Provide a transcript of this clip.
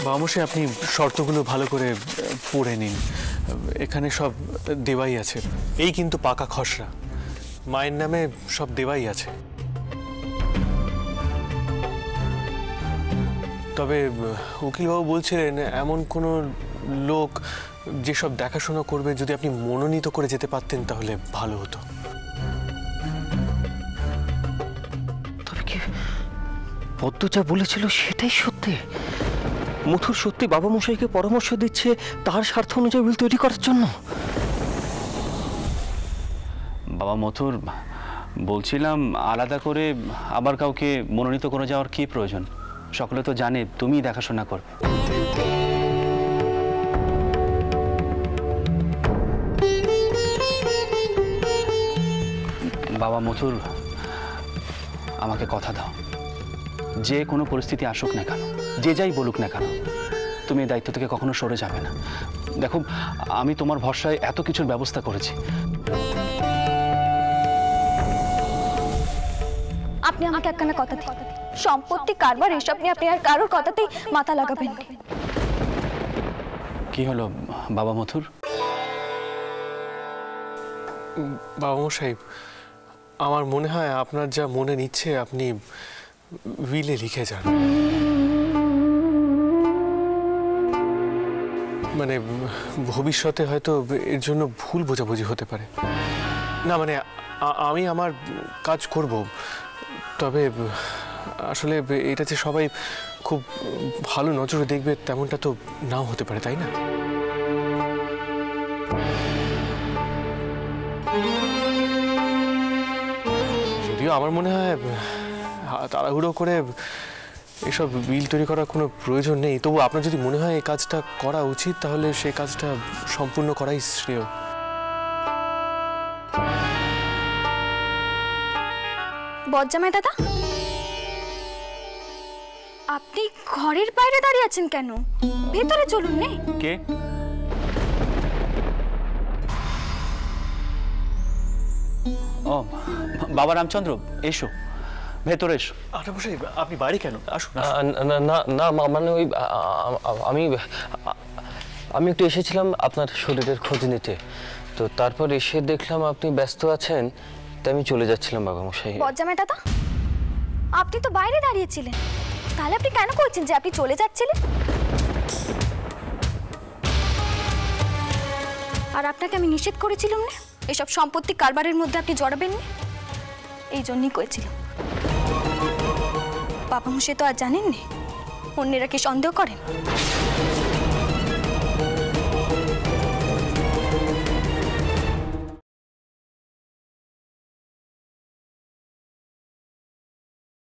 বাবামশাই, আপনি শর্তগুলো ভালো করে পড়ে নিন। এখানে সব দেওয়াই আছে। এই কিন্তু পাকা খসড়া, মায়ের নামে সব দেওয়াই আছে। তবে উকিলবাবু বলছিলেন এমন কোনো লোক যেসব দেখাশোনা করবে যদি আপনি মনোনীত করে যেতে পারতেন তাহলে ভালো হতো। তবে কি পদ্ম যা বলেছিল সেটাই সত্যি? মথুর সত্যি বাবা মশাইকে পরামর্শ দিচ্ছে তার স্বার্থ অনুযায়ী উইল তৈরি করার জন্য? বাবা মথুর, বলছিলাম আলাদা করে আবার কাউকে মনোনীত করে যাওয়ার কি প্রয়োজন? সকলে তো জানে তুমিই দেখাশোনা করবে। বাবা মথুর, আমাকে কথা দাও, যে কোনো পরিস্থিতি আসুক না কেন, যে যাই বলুক না কেন, তুমি এই দায়িত্ব থেকে কখনো সরে যাবে না। দেখো, আমি তোমার ভরসায় এত কিছুর ব্যবস্থা করেছি। আপনি আমাকে একখানা কথা দিন, সম্পত্তি কারবার এসব নিয়ে আপনি আর কারোর কথাতেই মাথা লাগাবেন না। কি হলো বাবা মথুর? বাবামশাই, আমার মনে হয় আপনার যা মনে নিচ্ছে আপনি উইলে লিখে যান। মানে ভবিষ্যতে হয়তো এর জন্য ভুল বোঝাবুঝি হতে পারে। না মানে আমি আমার কাজ করব, তবে আসলে এটা যে সবাই খুব ভালো নজরে দেখবে তেমনটা তো নাও হতে পারে, তাই না? যদিও আমার মনে হয় তাড়াহুড়ো করে এসব বিল তৈরি করার কোনো প্রয়োজন নেই, তবু আপনার যদি মনে হয় এই কাজটা করা উচিত তাহলে সেই কাজটা সম্পূর্ণ করাই শ্রেয়। বজ্জামাই দাদা, আপনি ঘরের বাইরে দাঁড়িয়ে আছেন কেন? ভেতরে চলুন। নে কে? ও বাবা রামচন্দ্র, এসো ভেতরে এসো। আঠামশাই, আপনি বাড়ি কেন? আসুন। না না, মানে ওই আমি একটু এসেছিলাম আপনার শরীরের খোঁজ নিতে, তো তারপর এসে দেখলাম আপনি ব্যস্ত আছেন, তাই আমি চলে যাচ্ছিলাম বাবা মশাই। বজ্জামাই দাদা, আপনি তো বাইরে দাঁড়িয়েছিলেন, তাহলে আপনি কেন কইছেন যে আপনি চলে যাচ্ছিলেন? আর আপনাকে আমি নিষেধ করেছিলাম না এসব সম্পত্তি কারবারের মধ্যে আপনি জড়াবেন না? এই জন্যই করেছিলাম। বাবা মশাই তো আর জানেন না, অন্যেরা কি সন্দেহ করেন?